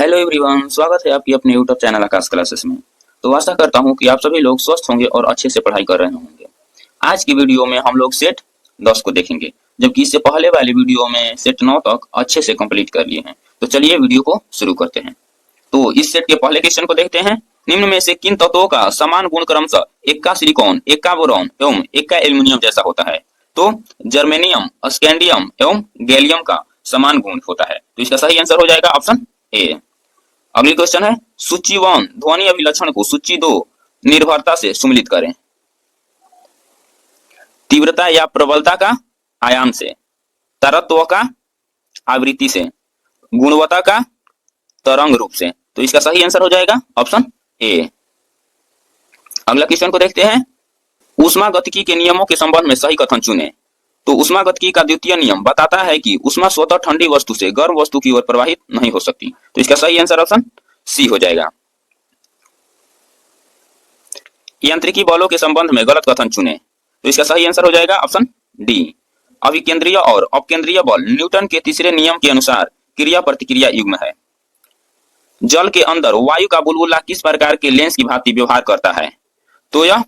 Hello everyone, स्वागत है आपकी अपने यूट्यूब चैनल आकाश क्लासेस में। तो आशा करता हूं कि आप सभी लोग स्वस्थ होंगे और अच्छे से पढ़ाई कर रहे होंगे। आज की वीडियो में हम लोग सेट 10 को देखेंगे, जबकि इससे पहले वाली वीडियो में सेट 9 तक अच्छे से कंप्लीट कर लिए हैं। तो चलिए वीडियो को शुरू करते हैं। तो इस सेट के पहले क्वेश्चन को देखते हैं। निम्न में से किन तत्वों का समान गुण क्रमशः एक का सिलिकॉन, एक का बोरॉन एवं एक का एल्यूमिनियम जैसा होता है? तो जर्मेनियम, स्कैंडियम एवं गैलियम का समान गुण होता है। तो इसका सही आंसर हो जाएगा ऑप्शन ए। अगली क्वेश्चन है, सूची 1 ध्वनि अभिलक्षण को सूची 2 निर्भरता से सुमिलित करें। तीव्रता या प्रबलता का आयाम से, तरत्व का आवृत्ति से, गुणवत्ता का तरंग रूप से। तो इसका सही आंसर हो जाएगा ऑप्शन ए। अगला क्वेश्चन को देखते हैं, ऊष्मागतिकी के नियमों के संबंध में सही कथन चुनें। तो ऊष्मागतिकी का द्वितीय नियम बताता है कि ऊष्मा स्वतः ठंडी वस्तु से गर्म वस्तु की ओर प्रवाहित नहीं हो सकती। तो इसका सही आंसर ऑप्शन सी हो जाएगा। यांत्रिकी बलों के संबंध में गलत कथन चुनें। तो इसका सही आंसर हो जाएगा ऑप्शन डी। अभिकेंद्रीय और अपकेंद्रीय बल न्यूटन के तीसरे नियम के अनुसार क्रिया प्रतिक्रिया युग्म है। जल के अंदर वायु का बुलबुला किस प्रकार के लेंस की भांति व्यवहार करता है? तो यह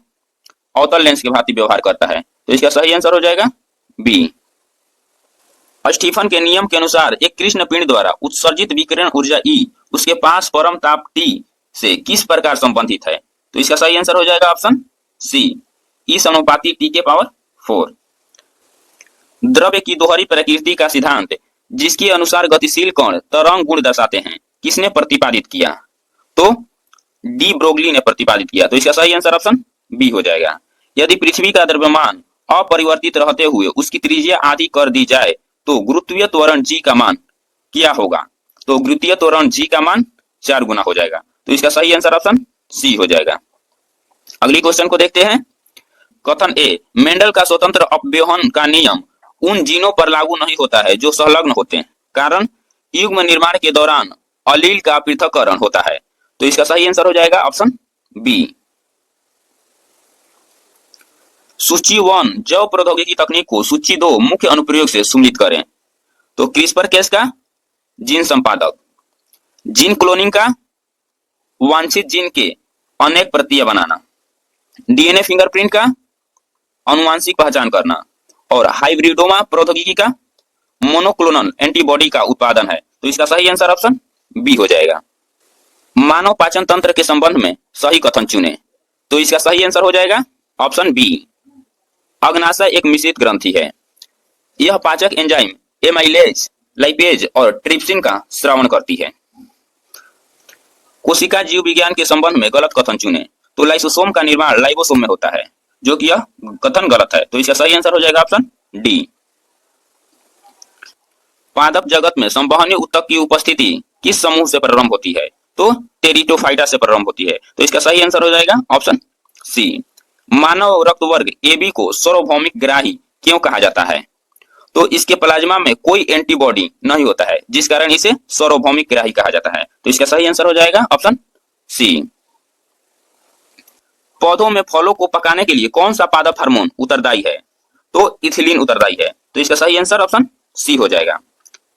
अवतल लेंस की भांति व्यवहार करता है। तो इसका सही आंसर हो जाएगा बी। स्टीफन के नियम के अनुसार एक कृष्ण पिंड द्वारा उत्सर्जित विकिरण ऊर्जा E उसके पास परम ताप T से किस प्रकार संबंधित है? तो इसका सही आंसर हो जाएगा ऑप्शन सी, E समानुपाती T के पावर 4। द्रव्य की दोहरी प्रकृति का सिद्धांत जिसके अनुसार गतिशील कण तरंग गुण दर्शाते हैं, किसने प्रतिपादित किया? तो डी ब्रोगली ने प्रतिपादित किया। तो इसका सही आंसर ऑप्शन बी हो जाएगा। यदि पृथ्वी का द्रव्यमान अपरिवर्तित रहते हुए उसकी त्रिज्या आधी कर दी जाए तो गुरुत्वीय त्वरण G का मान क्या होगा? तो गुरुत्वीय त्वरण G का मान 4 गुना हो जाएगा। तो इसका सही आंसर ऑप्शन सी हो जाएगा। अगली क्वेश्चन को देखते हैं। कथन ए, मेंडल का स्वतंत्र अपव्यवहन का नियम उन जीनों पर लागू नहीं होता है जो संलग्न होते हैं, कारण युग्म निर्माण के दौरान अलील का पृथक्करण होता है। तो इसका सही आंसर हो जाएगा ऑप्शन बी। सूची 1 जैव प्रौद्योगिकी तकनीक को सूची 2 मुख्य अनुप्रयोग से सुमिलित करें। तो क्रिस्पर केस का जीन संपादक, जीन क्लोनिंग का वांछित जीन के अनेक प्रतियां बनाना, डीएनए फिंगरप्रिंट का आनुवांशिक पहचान करना और हाइब्रिडोमा प्रौद्योगिकी का मोनोक्लोनल एंटीबॉडी का उत्पादन है। तो इसका सही आंसर ऑप्शन बी हो जाएगा। मानव पाचन तंत्र के संबंध में सही कथन चुने। तो इसका सही आंसर हो जाएगा ऑप्शन बी। अग्नाशय एक मिश्रित ग्रंथि है। यह पाचक एंजाइम एमाइलेज, लाइपेज और ट्रिप्सिन का स्रावण करती है। कोशिका जीव विज्ञान के संबंध में गलत कथन चुने। तो लाइसोसोम का निर्माण लाइबोसोम में होता है, जो कि यह कथन गलत है। तो इसका सही आंसर हो जाएगा ऑप्शन डी। पादप जगत में संवहनी ऊतक की उपस्थिति किस समूह से प्रारंभ होती है? तो टेरिडोफाइटा से प्रारंभ होती है। तो इसका सही आंसर हो जाएगा ऑप्शन सी। मानव रक्त वर्ग AB को सार्वभौमिक ग्राही क्यों कहा जाता है? तो इसके प्लाज्मा में कोई एंटीबॉडी नहीं होता है, जिस कारण इसे सार्वभौमिक ग्राही कहा जाता है। तो इसका सही आंसर हो जाएगा ऑप्शन सी। पौधों में फलों को पकाने के लिए कौन सा पादप हार्मोन उत्तरदायी है? तो इथिलीन उत्तरदायी है। तो इसका सही आंसर ऑप्शन सी हो जाएगा।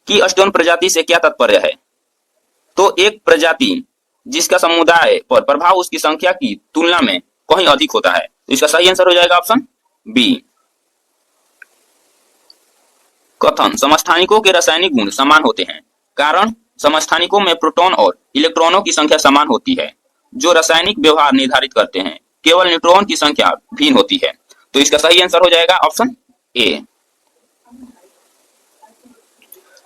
की स्टोन प्रजाति से क्या तात्पर्य है? तो एक प्रजाति जिसका समुदाय पर प्रभाव उसकी संख्या की तुलना में कहीं अधिक होता है। तो इसका सही आंसर हो जाएगा ऑप्शन बी। कथन समस्थानिकों के रासायनिक गुण समान होते हैं, कारण समस्थानिकों में प्रोटॉन और इलेक्ट्रॉनों की संख्या समान होती है, जो रासायनिक व्यवहार निर्धारित करते हैं। केवल न्यूट्रॉन की संख्या भिन्न होती है। तो इसका सही आंसर हो जाएगा ऑप्शन ए।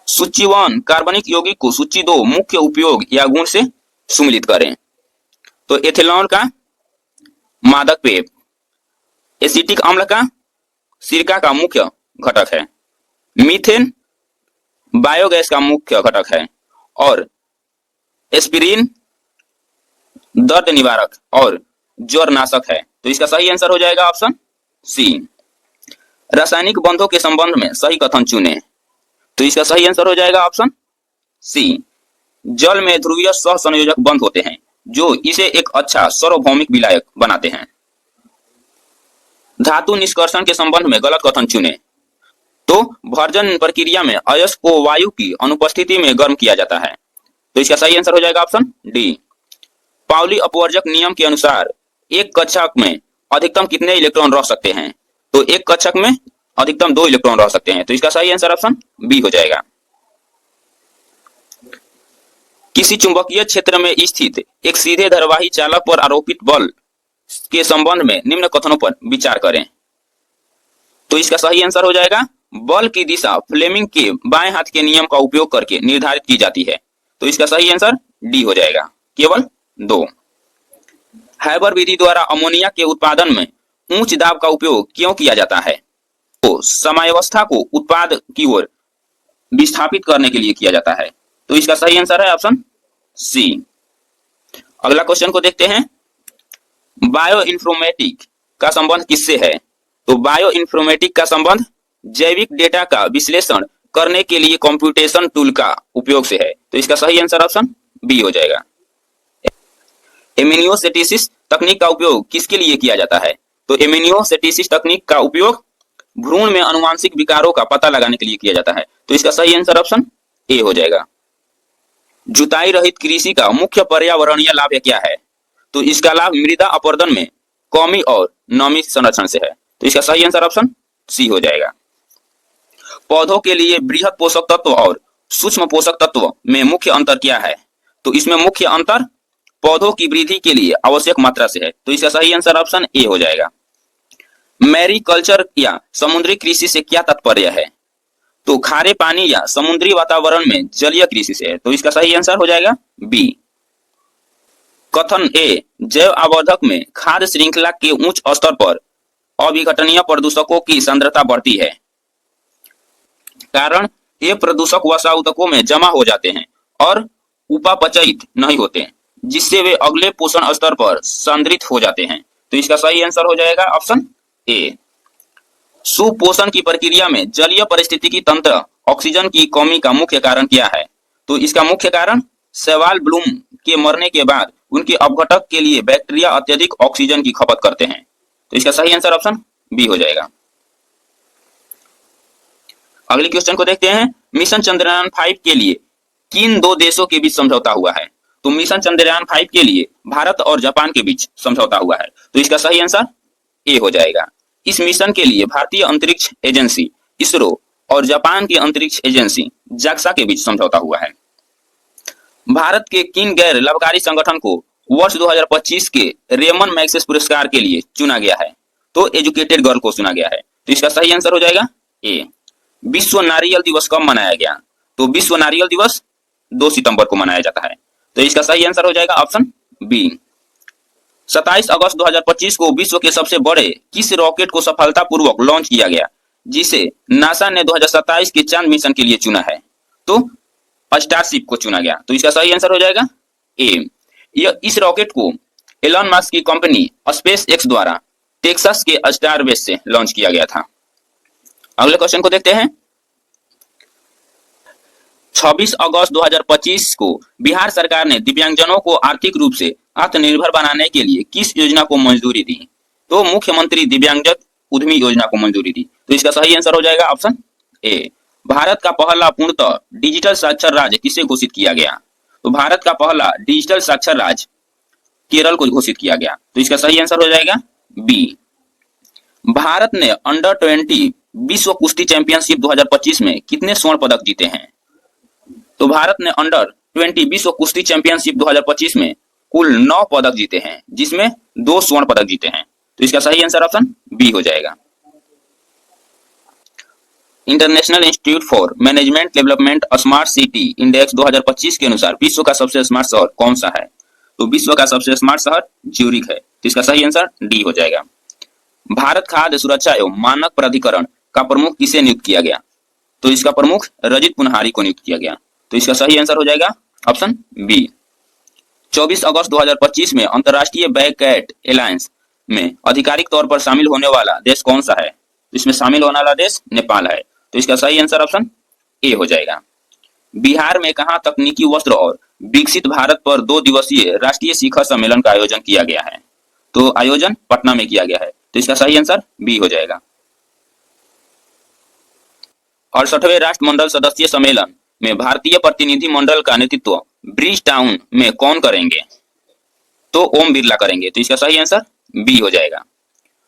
सूची 1 कार्बनिक यौगिक को सूची 2 मुख्य उपयोग या गुण से सुमिलित करें। तो एथेनॉल का मादक पेय, एसिटिक अम्ल का सिरका का मुख्य घटक है, मीथेन बायोगैस का मुख्य घटक है और एस्पिरिन दर्द निवारक और ज्वरनाशक है। तो इसका सही आंसर हो जाएगा ऑप्शन सी। रासायनिक बंधों के संबंध में सही कथन चुने। तो इसका सही आंसर हो जाएगा ऑप्शन सी। जल में ध्रुवीय सहसंयोजक बंध होते हैं, जो इसे एक अच्छा सार्वभौमिक विलायक बनाते हैं। धातु निष्कर्षण के संबंध में गलत कथन चुने। तो भर्जन प्रक्रिया में अयस्क को वायु की अनुपस्थिति में गर्म किया जाता है। तो इसका सही आंसर हो जाएगा ऑप्शन डी। पाउली अपवर्जक नियम के अनुसार एक कक्षक में अधिकतम कितने इलेक्ट्रॉन रह सकते हैं? तो एक कक्षक में अधिकतम 2 इलेक्ट्रॉन रह सकते हैं, तो इसका सही आंसर ऑप्शन बी हो जाएगा। किसी चुंबकीय क्षेत्र में स्थित एक सीधे धारावाही चालक पर आरोपित बल के संबंध में निम्न कथनों पर विचार करें। तो इसका सही आंसर हो जाएगा बल की दिशा फ्लेमिंग के बाएं हाथ के नियम का उपयोग करके निर्धारित की जाती है, तो इसका सही आंसर डी हो जाएगा, केवल 2। हैबर विधि द्वारा अमोनिया के उत्पादन में उच्च दाब का उपयोग क्यों किया जाता है? तो समयावस्था को उत्पाद की ओर विस्थापित करने के लिए किया जाता है, तो इसका सही आंसर है ऑप्शन सी। अगला क्वेश्चन को देखते हैं, बायो इन्फॉर्मेटिक का संबंध किससे है? तो बायो इन्फॉर्मेटिक का संबंध जैविक डेटा का विश्लेषण करने के लिए कंप्यूटेशन टूल का उपयोग से है, तो इसका सही आंसर ऑप्शन बी हो जाएगा। एमिनियोसेटिसिस तकनीक का उपयोग किसके लिए किया जाता है? तो एमिनियोसेटिसिस तकनीक का उपयोग भ्रूण में आनुवांशिक विकारों का पता लगाने के लिए किया जाता है, तो इसका सही आंसर ऑप्शन ए हो जाएगा। जुताई रहित कृषि का मुख्य पर्यावरणीय लाभ क्या है? तो इसका लाभ मृदा अपरदन में कमी और नमी संरक्षण से है, तो इसका सही आंसर ऑप्शन सी हो जाएगा। पौधों के लिए बृहद पोषक तत्व और सूक्ष्म पोषक तत्व में मुख्य अंतर क्या है? तो इसमें मुख्य अंतर पौधों की वृद्धि के लिए आवश्यक मात्रा से है, तो इसका सही आंसर ऑप्शन ए हो जाएगा। मैरीकल्चर या समुद्री कृषि से क्या तात्पर्य है? तो खारे पानी या समुद्री वातावरण में जलीय कृषि से है, तो इसका सही आंसर हो जाएगा बी। कथन ए, जैव आवर्धक में खाद्य श्रृंखला के उच्च स्तर पर अविघटनीय प्रदूषकों की सांद्रता बढ़ती है। कारण ये प्रदूषक वसा ऊतकों में जमा हो जाते हैं और उपापचयित नहीं होते, जिससे वे अगले पोषण स्तर पर सांद्रित हो जाते हैं, तो इसका सही आंसर हो जाएगा ऑप्शन ए। सुपोषण की प्रक्रिया में जलीय पारिस्थितिकी तंत्र ऑक्सीजन की कमी का मुख्य कारण क्या है? तो इसका मुख्य कारण शैवाल ब्लूम के मरने के बाद उनके अपघटक के लिए बैक्टीरिया अत्यधिक ऑक्सीजन की खपत करते हैं, तो इसका सही आंसर ऑप्शन बी हो जाएगा। अगले क्वेश्चन को देखते हैं, मिशन चंद्रयान 5 के लिए किन 2 देशों के बीच समझौता हुआ है? तो मिशन चंद्रयान 5 के लिए भारत और जापान के बीच समझौता हुआ है, तो इसका सही आंसर ए हो जाएगा। इस मिशन के लिए भारतीय अंतरिक्ष एजेंसी इसरो और जापान की अंतरिक्ष एजेंसी जाक्सा के बीच समझौता हुआ है। भारत के किन गैर लाभकारी संगठन को वर्ष 2025 के रेमन मैग्सेस पुरस्कार के लिए चुना गया है? तो एजुकेटेड गर्ल को चुना गया है, तो इसका सही आंसर हो जाएगा ए। विश्व नारियल दिवस कब मनाया गया? तो विश्व नारियल दिवस 2 सितंबर को मनाया जाता है, तो इसका सही आंसर हो जाएगा ऑप्शन बी। 27 अगस्त 2025 को विश्व के सबसे बड़े किस रॉकेट को सफलतापूर्वक लॉन्च किया गया, जिसे नासा ने 2027 के चांद मिशन के लिए चुना है? तो स्टारशिप को चुना गया, तो इसका सही आंसर हो जाएगा ए। इस रॉकेट को एलन मस्क की कंपनी स्पेस एक्स द्वारा टेक्सास के स्टारबेस से लॉन्च किया गया था। अगले क्वेश्चन को देखते हैं, 26 अगस्त 2025 को बिहार सरकार ने दिव्यांगजनों को आर्थिक रूप से आत्मनिर्भर बनाने के लिए किस योजना को मंजूरी दी? तो मुख्यमंत्री दिव्यांगजन उद्यमी योजना को मंजूरी दी, तो इसका सही आंसर हो जाएगा ऑप्शन ए। भारत का पहला पूर्णतः डिजिटल साक्षर राज्य किसे घोषित किया गया? तो भारत का पहला डिजिटल साक्षर राज्य केरल को घोषित किया गया, तो इसका सही आंसर हो जाएगा बी। भारत ने अंडर 20 विश्व कुश्ती चैंपियनशिप 2025 में कितने स्वर्ण पदक जीते हैं? तो भारत ने अंडर 20 विश्व कुश्ती चैंपियनशिप 2025 में कुल 9 पदक जीते हैं, जिसमें 2 स्वर्ण पदक जीते हैं, तो इसका सही आंसर ऑप्शन बी हो जाएगा। International institute for management development smart city index 2025 के अनुसार विश्व का सबसे स्मार्ट शहर कौन सा है? तो विश्व का सबसे स्मार्ट शहर ज्यूरिख है, तो इसका सही आंसर डी हो जाएगा। भारत खाद्य सुरक्षा एवं मानक प्राधिकरण का प्रमुख किसे नियुक्त किया गया? तो इसका प्रमुख रजित पुनहारी को नियुक्त किया गया, तो इसका सही आंसर हो जाएगा ऑप्शन बी। 24 अगस्त 2025 में अंतरराष्ट्रीय बैकएट एलायंस में आधिकारिक तौर पर शामिल होने वाला देश कौन सा है? इसमें शामिल होने वाला देश नेपाल है, तो इसका सही आंसर ऑप्शन ए हो जाएगा। बिहार में कहां तकनीकी वस्त्र और विकसित भारत पर 2 दिवसीय राष्ट्रीय शिखर सम्मेलन का आयोजन किया गया है? तो आयोजन पटना में किया गया है, तो इसका सही आंसर बी हो जाएगा। 68वें राष्ट्रमंडल सदस्य सम्मेलन में भारतीय प्रतिनिधि मंडल का नेतृत्व ब्रिज टाउन में कौन करेंगे? तो ओम बिरला करेंगे। तो इसका सही आंसर बी हो जाएगा।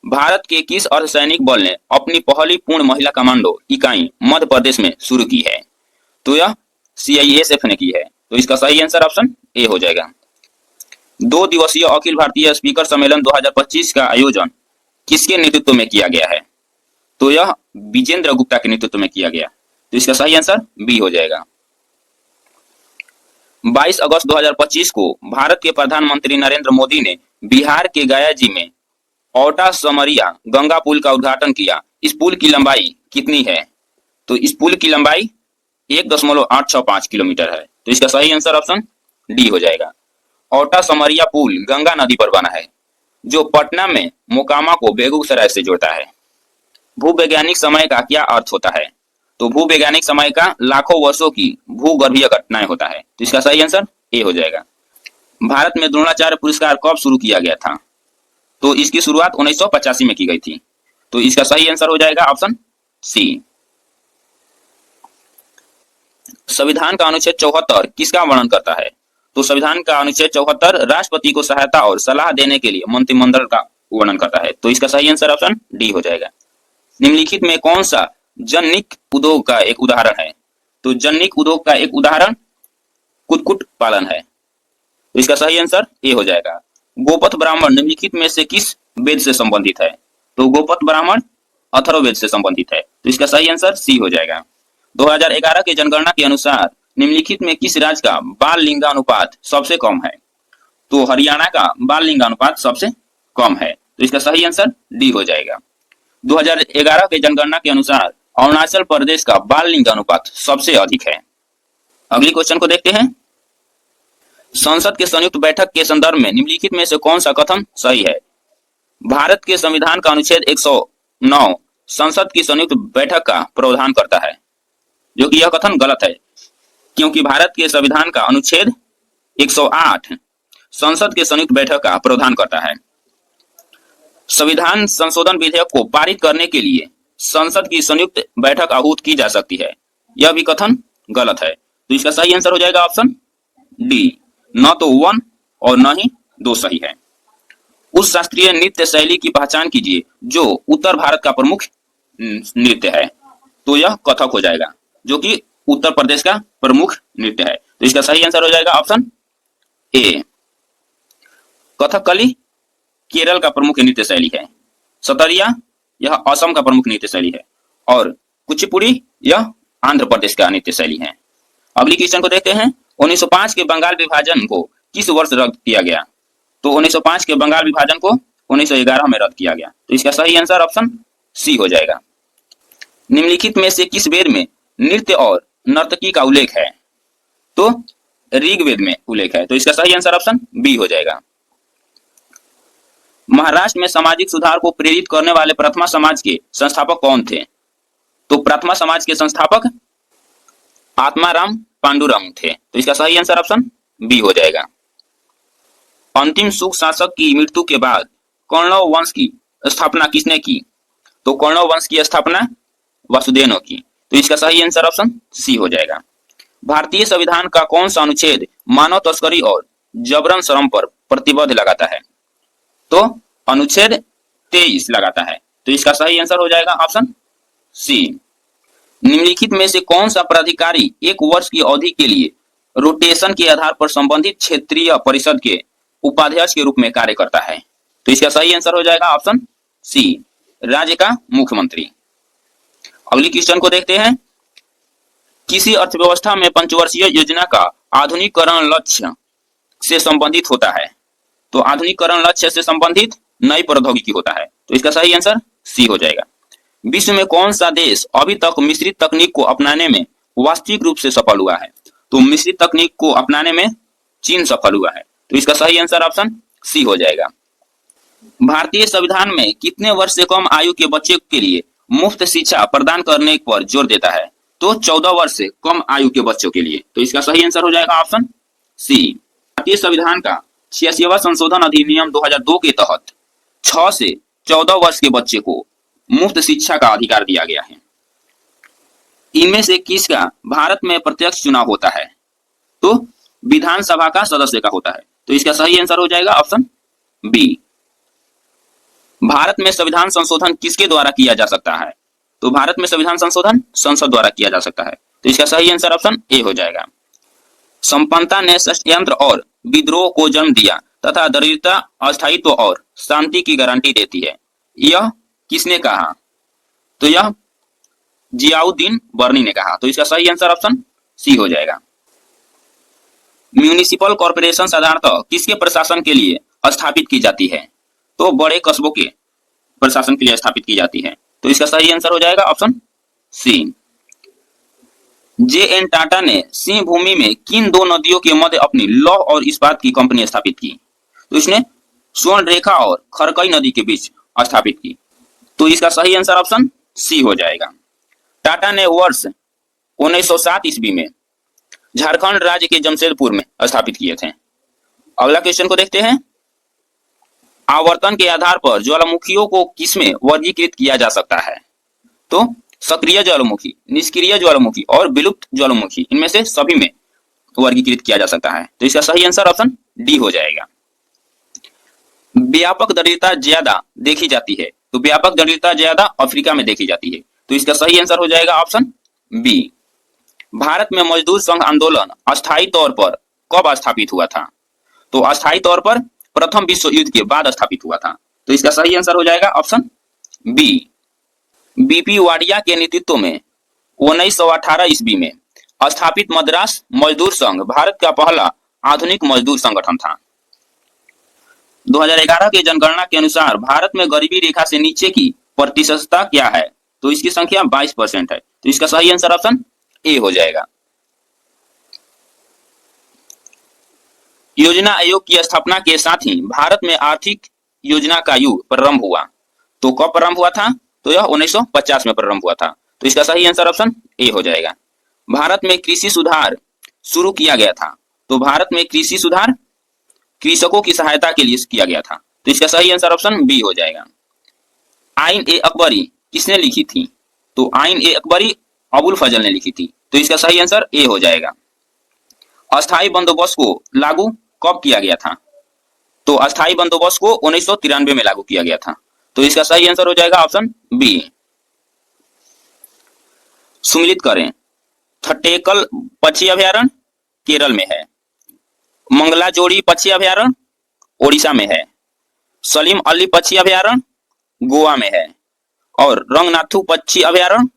भारत के किस अर्धसैनिक बल ने अपनी पहली पूर्ण महिला कमांडो इकाई मध्य प्रदेश में शुरू की है? तो यह CISF ने की है। तो इसका सही आंसर ऑप्शन ए हो जाएगा। 2 दिवसीय अखिल भारतीय स्पीकर सम्मेलन 2025 का आयोजन किसके नेतृत्व में किया गया है? तो यह विजेंद्र गुप्ता के नेतृत्व में किया गया। तो इसका सही आंसर बी हो जाएगा। 22 अगस्त 2025 को भारत के प्रधानमंत्री नरेंद्र मोदी ने बिहार के गया जी में औटा समरिया गंगा पुल का उद्घाटन किया। इस पुल की लंबाई कितनी है? तो इस पुल की लंबाई 1.865 किलोमीटर है। तो इसका सही आंसर ऑप्शन डी हो जाएगा। औटा समरिया पुल गंगा नदी पर बना है, जो पटना में मोकामा को बेगूसराय से जोड़ता है। भूवैज्ञानिक समय का क्या अर्थ होता है? तो भूवैज्ञानिक समय का लाखों वर्षों की भूगर्भीय घटनाएं होता है। तो इसका सही आंसर ए हो जाएगा। भारत में द्रोणाचार्य पुरस्कार कब शुरू किया गया था? तो इसकी शुरुआत 1985 में की गई थी। तो इसका सही आंसर हो जाएगा ऑप्शन सी। संविधान का अनुच्छेद 74 किसका वर्णन करता है? तो संविधान का अनुच्छेद 74 राष्ट्रपति को सहायता और सलाह देने के लिए मंत्रिमंडल का वर्णन करता है। तो इसका सही आंसर ऑप्शन डी हो जाएगा। निम्नलिखित में कौन सा जनिक उद्योग का एक उदाहरण है? तो जनिक उद्योग का एक उदाहरण कुक्कुट पालन है। तो इसका सही आंसर ए हो जाएगा। गोपथ ब्राह्मण निम्नलिखित में से किस वेद से संबंधित है? तो गोपथ ब्राह्मण अथर्ववेद से संबंधित है। तो इसका सही आंसर सी हो जाएगा। 2011 के जनगणना के अनुसार निम्नलिखित में किस राज्य का बाल लिंगानुपात सबसे कम है? तो हरियाणा का बाल लिंगानुपात सबसे कम है। तो इसका सही आंसर डी हो जाएगा। 2011 के जनगणना के अनुसार अरुणाचल प्रदेश का बाल लिंगानुपात सबसे अधिक है। अगली क्वेश्चन को देखते हैं। संसद के संयुक्त बैठक के संदर्भ में निम्नलिखित में से कौन सा कथन सही है? भारत के संविधान का अनुच्छेद 109 संसद की संयुक्त बैठक का प्रावधान करता है, जो कि यह कथन गलत है, क्योंकि भारत के संविधान का अनुच्छेद 108 संसद के संयुक्त बैठक का प्रावधान करता है। संविधान संशोधन विधेयक को पारित करने के लिए संसद की संयुक्त बैठक आहूत की जा सकती है, यह भी कथन गलत है। तो इसका सही आंसर हो जाएगा ऑप्शन डी। न तो 1 और न ही 2 सही है। उस शास्त्रीय नृत्य शैली की पहचान कीजिए जो उत्तर भारत का प्रमुख नृत्य है। तो यह कथक हो जाएगा, जो कि उत्तर प्रदेश का प्रमुख नृत्य है। तो इसका सही आंसर हो जाएगा ऑप्शन ए। कथकली केरल का प्रमुख नृत्य शैली है। सतरिया यह असम का प्रमुख नृत्य शैली है और कुचिपुड़ी यह आंध्र प्रदेश का नृत्य शैली है। अगली क्वेश्चन को देखते हैं। 1905 के बंगाल विभाजन को किस वर्ष रद्द किया गया? तो 1905 के बंगाल विभाजन को 1911 में रद्द किया गया। तो इसका सही आंसर ऑप्शन सी हो जाएगा। निम्नलिखित में से किस वेद में नृत्य और नर्तकी का उल्लेख है? तो ऋग्वेद में उल्लेख है। तो इसका सही आंसर ऑप्शन बी हो जाएगा। महाराष्ट्र में सामाजिक सुधार को प्रेरित करने वाले प्रथमा समाज के संस्थापक कौन थे? तो प्रथमा समाज के संस्थापक आत्माराम पांडुरंग थे। तो इसका सही आंसर ऑप्शन बी हो जाएगा। अंतिम सुख शासक की मृत्यु के बाद कौरव वंश की स्थापना किसने की? तो कौरव वंश की स्थापना वसुदेव ने की। तो इसका सही आंसर ऑप्शन सी हो जाएगा। भारतीय संविधान का कौन सा अनुच्छेद मानव तस्करी और जबरन श्रम पर प्रतिबंध लगाता है? तो अनुच्छेद 23 लगाता है। तो इसका सही आंसर हो जाएगा ऑप्शन सी। निम्नलिखित में से कौन सा प्राधिकारी 1 वर्ष की अवधि के लिए रोटेशन के आधार पर संबंधित क्षेत्रीय परिषद के उपाध्यक्ष के रूप में कार्य करता है? तो इसका सही आंसर हो जाएगा ऑप्शन सी, राज्य का मुख्यमंत्री। अगली क्वेश्चन को देखते हैं। किसी अर्थव्यवस्था में पंचवर्षीय योजना का आधुनिकीकरण लक्ष्य से संबंधित होता है? तो आधुनिकीकरण लक्ष्य से संबंधित नई प्रौद्योगिकी होता है। तो इसका सही आंसर सी हो जाएगा। विश्व में कौन सा देश अभी तक मिश्रित तकनीक को अपनाने में वास्तविक रूप से सफल हुआ है? तो मिश्रित तकनीक को अपनाने में चीन सफल हुआ है। तो इसका सही आंसर ऑप्शन सी हो जाएगा। भारतीय संविधान में कितने वर्ष से कम आयु के बच्चे के लिए मुफ्त शिक्षा प्रदान करने पर जोर देता है? तो 14 वर्ष से कम आयु के बच्चों के लिए। तो इसका सही आंसर हो जाएगा ऑप्शन सी। भारतीय संविधान का 86वां संशोधन अधिनियम 2002 के तहत 6 से 14 वर्ष के बच्चे को मुफ्त शिक्षा का अधिकार दिया गया है। इनमें से किसका भारत में प्रत्यक्ष चुनाव होता है? तो विधानसभा का सदस्य का होता है। तो इसका सही आंसर हो जाएगा ऑप्शन बी। भारत में संविधान संशोधन किसके द्वारा किया जा सकता है? तो भारत में संविधान संशोधन संसद द्वारा किया जा सकता है। तो इसका सही आंसर ऑप्शन ए हो जाएगा। संपन्नता ने षड्यंत्र और विद्रोह को जन्म दिया तथा दरिद्रता, अस्थायित्व और शांति की गारंटी देती है, यह किसने कहा? तो यह जियाउद्दीन बर्नी ने कहा। तो इसका सही आंसर ऑप्शन सी हो जाएगा। म्यूनिसिपल कॉर्पोरेशन साधारणतः किसके प्रशासन के लिए स्थापित की जाती है? तो बड़े कस्बों के प्रशासन के लिए स्थापित की जाती है। तो इसका सही आंसर हो जाएगा ऑप्शन सी। जे.एन. टाटा ने सिंह भूमि में किन दो नदियों के मध्य अपनी लौह और इस्पात की कंपनी स्थापित की? तो इसने स्वर्ण रेखा और खरकई नदी के बीच स्थापित की। तो इसका सही आंसर ऑप्शन सी हो जाएगा। टाटा ने वर्ष 1907 ईस्वी में झारखंड राज्य के जमशेदपुर में स्थापित किए थे। अगला क्वेश्चन को देखते हैं। आवर्तन के आधार पर ज्वालामुखियों को किसमें वर्गीकृत किया जा सकता है? तो सक्रिय ज्वालामुखी, निष्क्रिय ज्वालामुखी और विलुप्त ज्वालामुखी, इनमें से सभी में वर्गीकृत किया जा सकता है। तो इसका सही आंसर ऑप्शन डी हो जाएगा। व्यापक दरिद्रता ज्यादा देखी जाती है, तो व्यापक दरिद्रता ज्यादा अफ्रीका में देखी जाती है। तो इसका सही आंसर हो जाएगा ऑप्शन बी। भारत में मजदूर संघ आंदोलन अस्थायी तौर पर कब स्थापित हुआ था? तो अस्थायी तौर पर प्रथम विश्व युद्ध के बाद स्थापित हुआ था। तो इसका सही आंसर हो जाएगा ऑप्शन बी। बीपी वाडिया के नेतृत्व में 1918 ईस्वी में स्थापित मद्रास मजदूर संघ भारत का पहला आधुनिक मजदूर संगठन था। 2011 के जनगणना के अनुसार भारत में गरीबी रेखा से नीचे की प्रतिशतता क्या है? तो इसकी संख्या 22% है। तो इसका सही आंसर ऑप्शन ए हो जाएगा। योजना आयोग की स्थापना के साथ ही भारत में आर्थिक योजना का युग प्रारंभ हुआ। तो कब प्रारंभ हुआ था? तो यह 1950 में प्रारंभ हुआ था। तो इसका सही आंसर ऑप्शन ए हो जाएगा। भारत में कृषि सुधार शुरू किया गया था। तो भारत में कृषि सुधार कृषकों की सहायता के लिए किया गया था। तो इसका सही आंसर ऑप्शन बी हो जाएगा। आइन ए अकबरी किसने लिखी थी? तो आइन ए अकबरी अबुल फजल ने लिखी थी। तो इसका सही आंसर ए हो जाएगा। अस्थायी बंदोबस्त को लागू कब किया गया था? तो अस्थायी बंदोबस्त को 1993 में लागू किया गया था। तो इसका सही आंसर हो जाएगा ऑप्शन बी। सुमिलित करें। थट्टेकल पक्षी अभयारण्य केरल में है, मंगलाजोड़ी पक्षी अभयारण्य ओडिशा में है, सलीम अली पक्षी अभयारण्य गोवा में है और रंगनाथु पक्षी अभयारण्य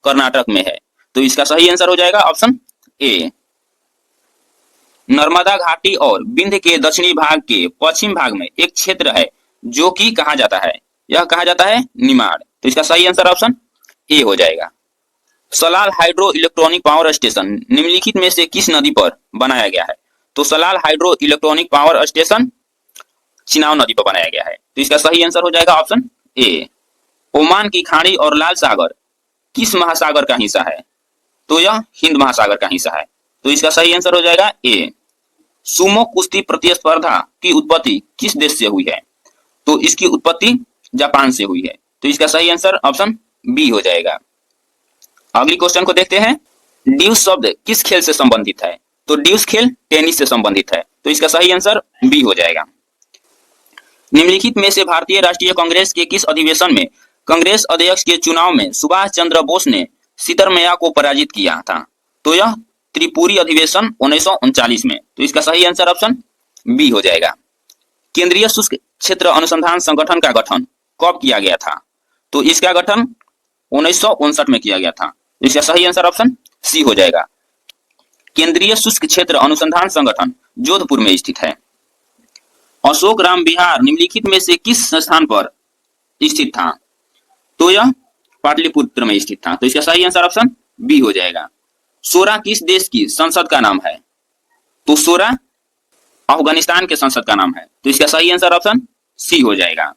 कर्नाटक में है। तो इसका सही आंसर हो जाएगा ऑप्शन ए। नर्मदा घाटी और विंध्य के दक्षिणी भाग के पश्चिम भाग में एक क्षेत्र है जो कि कहा जाता है, यह कहा जाता है निमाड़। तो इसका सही आंसर ऑप्शन ए हो जाएगा। Salal hydro electronic power station निम्नलिखित में से किस नदी पर बनाया गया है? तो Salal hydro electronic power station Chenab नदी पर बनाया गया है। तो इसका सही आंसर हो जाएगा ऑप्शन ए। ओमान की खाड़ी और लाल सागर किस महासागर का हिस्सा है? तो यह हिंद महासागर का हिस्सा है। तो इसका सही आंसर हो जाएगा ए। सुमो कुश्ती प्रतिस्पर्धा की उत्पत्ति किस देश से हुई है? तो इसकी उत्पत्ति जापान से हुई है। तो इसका सही आंसर ऑप्शन बी हो जाएगा। अगली क्वेश्चन को देखते हैं। ड्यूस शब्द किस खेल से संबंधित है? तो ड्यूस खेल टेनिस से संबंधित है। तो इसका सही आंसर बी हो जाएगा। निम्नलिखित में से भारतीय राष्ट्रीय कांग्रेस के किस अधिवेशन में कांग्रेस अध्यक्ष के चुनाव में सुभाष चंद्र बोस ने सितरमैया को पराजित किया था? तो यह त्रिपुरी अधिवेशन 1939 में। तो इसका सही आंसर ऑप्शन बी हो जाएगा। केंद्रीय शुष्क क्षेत्र अनुसंधान संगठन का गठन कब किया गया था? तो इसका गठन 1959 में किया गया था। इसका सही आंसर ऑप्शन सी हो जाएगा। केंद्रीय शुष्क क्षेत्र अनुसंधान संगठन जोधपुर में स्थित है। अशोक राम विहार निम्नलिखित में से किस स्थान पर स्थित था? तो यह पाटलिपुत्र में स्थित था। तो इसका सही आंसर ऑप्शन बी हो जाएगा। सोरा किस देश की संसद का नाम है? तो सोरा अफगानिस्तान के संसद का नाम है। तो इसका सही आंसर ऑप्शन सी हो जाएगा।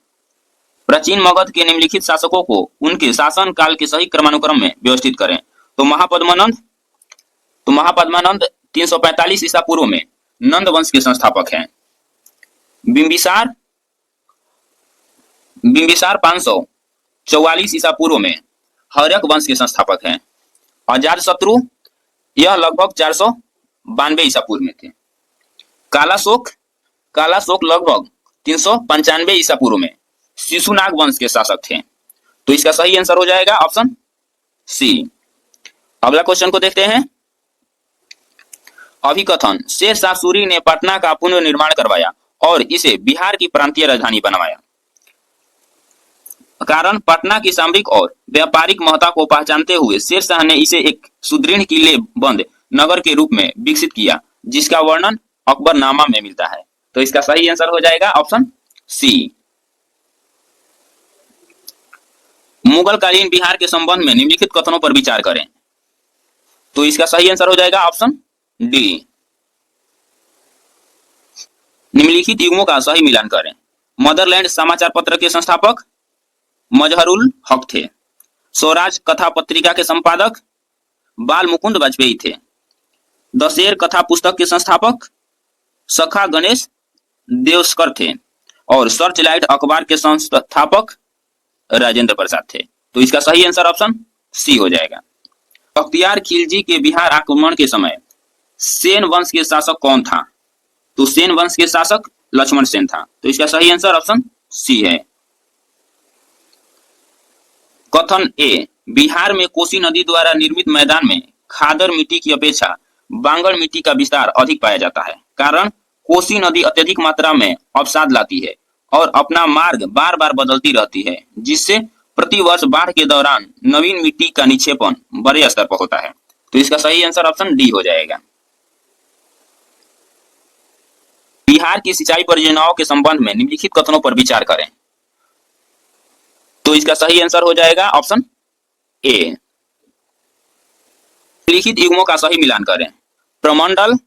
प्राचीन मगध के निम्नलिखित शासकों को उनके शासन काल के सही क्रमानुक्रम में व्यवस्थित करें। तो महापद्मानंद 345 ईसा पूर्व में नंद वंश के संस्थापक हैं। बिंबिसार 544 ईसा पूर्व में हर्यक वंश के संस्थापक हैं। अजातशत्रु यह लगभग 492 ईसा पूर्व में थे। कालाशोक लगभग 395 ईसा पूर्व में शिशुनाग वंश के शासक थे। तो इसका सही आंसर हो जाएगा ऑप्शन सी। अगला क्वेश्चन को देखते हैं। अभिकथन शेरशाह सूरी ने पटना का पुनर्निर्माण करवाया और इसे बिहार की प्रांतीय राजधानी बनवाया। कारण पटना की सामरिक और व्यापारिक महत्ता को पहचानते हुए शेरशाह ने इसे एक सुदृढ़ किले बंद नगर के रूप में विकसित किया, जिसका वर्णन अकबरनामा में मिलता है। तो इसका सही आंसर हो जाएगा ऑप्शन सी। मुगलकालीन बिहार के संबंध में निम्नलिखित कथनों पर विचार करें। तो इसका सही आंसर हो जाएगा ऑप्शन डी। निम्नलिखित युग्मों का सही मिलान करें। मदरलैंड समाचार पत्र के संस्थापक मजहरुल हक थे। स्वराज कथा पत्रिका के संपादक बाल मुकुंद वाजपेयी थे। द शेर कथा पुस्तक के संस्थापक सखा गणेश देवस्कर थे और सर्चलाइट अखबार के संस्थापक राजेंद्र प्रसाद थे। तो इसका सही आंसर ऑप्शन सी हो जाएगा। बख्तियार खिलजी के बिहार आक्रमण के समय सेन वंश के शासक कौन था? तो सेन वंश के शासक लक्ष्मण सेन था। तो इसका सही आंसर ऑप्शन सी है। कथन ए बिहार में कोसी नदी द्वारा निर्मित मैदान में खादर मिट्टी की अपेक्षा बांगड़ मिट्टी का विस्तार अधिक पाया जाता है। कारण कोसी नदी अत्यधिक मात्रा में अवसाद लाती है और अपना मार्ग बार बार बदलती रहती है, जिससे प्रतिवर्ष बाढ़ के दौरान नवीन मिट्टी का निक्षेपण बड़े स्तर पर होता है। तो इसका सही आंसर ऑप्शन डी हो जाएगा। बिहार की सिंचाई परियोजनाओं के संबंध में निम्नलिखित कथनों पर विचार करें। तो इसका सही आंसर हो जाएगा ऑप्शन ए। निम्नलिखित युग्मों का सही मिलान करें। प्रमंडल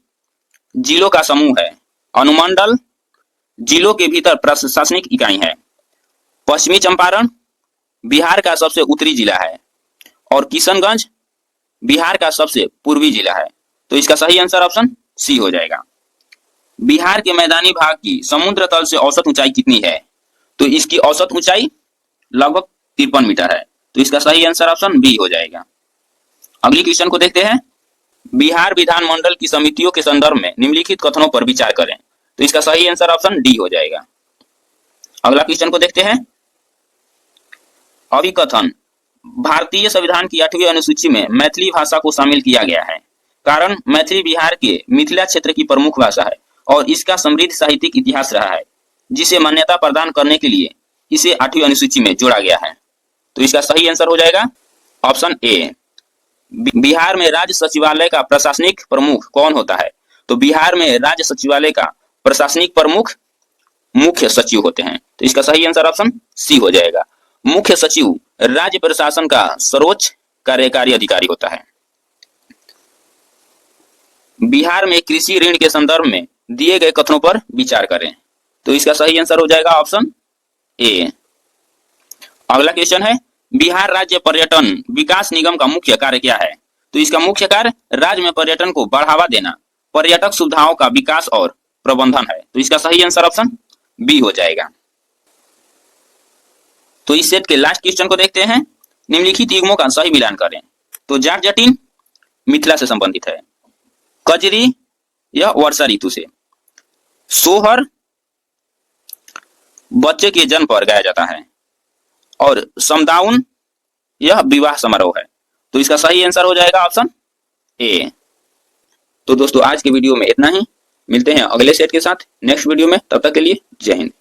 जिलों का समूह है। अनुमंडल जिलों के भीतर प्रशासनिक इकाई है। पश्चिमी चंपारण बिहार का सबसे उत्तरी जिला है और किशनगंज बिहार का सबसे पूर्वी जिला है। तो इसका सही आंसर ऑप्शन सी हो जाएगा। बिहार के मैदानी भाग की समुद्र तल से औसत ऊंचाई कितनी है? तो इसकी औसत ऊंचाई लगभग 53 मीटर है। तो इसका सही आंसर ऑप्शन बी हो जाएगा। अगली क्वेश्चन को देखते हैं। बिहार विधानमंडल की समितियों के संदर्भ में निम्नलिखित कथनों पर विचार करें। तो इसका सही आंसर ऑप्शन डी हो जाएगा। अगला क्वेश्चन को देखते हैं। अभिकथन भारतीय संविधान की 8वीं अनुसूची में मैथिली भाषा को शामिल किया गया है। कारण मैथिली बिहार के मिथिला क्षेत्र की प्रमुख भाषा है और इसका समृद्ध साहित्यिक इतिहास रहा है, जिसे मान्यता प्रदान करने के लिए इसे 8वीं अनुसूची में जोड़ा गया है। तो इसका सही आंसर हो जाएगा ऑप्शन ए। बिहार में राज्य सचिवालय का प्रशासनिक प्रमुख कौन होता है? तो बिहार में राज्य सचिवालय का प्रशासनिक प्रमुख मुख्य सचिव होते हैं। तो इसका सही आंसर ऑप्शन सी हो जाएगा। मुख्य सचिव राज्य प्रशासन का सर्वोच्च कार्यकारी अधिकारी होता है। बिहार में कृषि ऋण के संदर्भ में दिए गए कथनों पर विचार करें। तो इसका सही आंसर हो जाएगा ऑप्शन ए। अगला क्वेश्चन है। बिहार राज्य पर्यटन विकास निगम का मुख्य कार्य क्या है? तो इसका मुख्य कार्य राज्य में पर्यटन को बढ़ावा देना, पर्यटक सुविधाओं का विकास और प्रबंधन है। तो इसका सही आंसर ऑप्शन बी हो जाएगा। तो इस सेट के लास्ट क्वेश्चन को देखते हैं। निम्नलिखित युग्मों का सही मिलान करें। तो जाट जटिन मिथिला से संबंधित है। कजरी यह वर्षा ऋतु से। सोहर बच्चे के जन्म पर गाया जाता है और समदाउन यह विवाह समारोह है। तो इसका सही आंसर हो जाएगा ऑप्शन ए। तो दोस्तों आज के वीडियो में इतना ही। मिलते हैं अगले सेट के साथ नेक्स्ट वीडियो में। तब तक के लिए जय हिंद।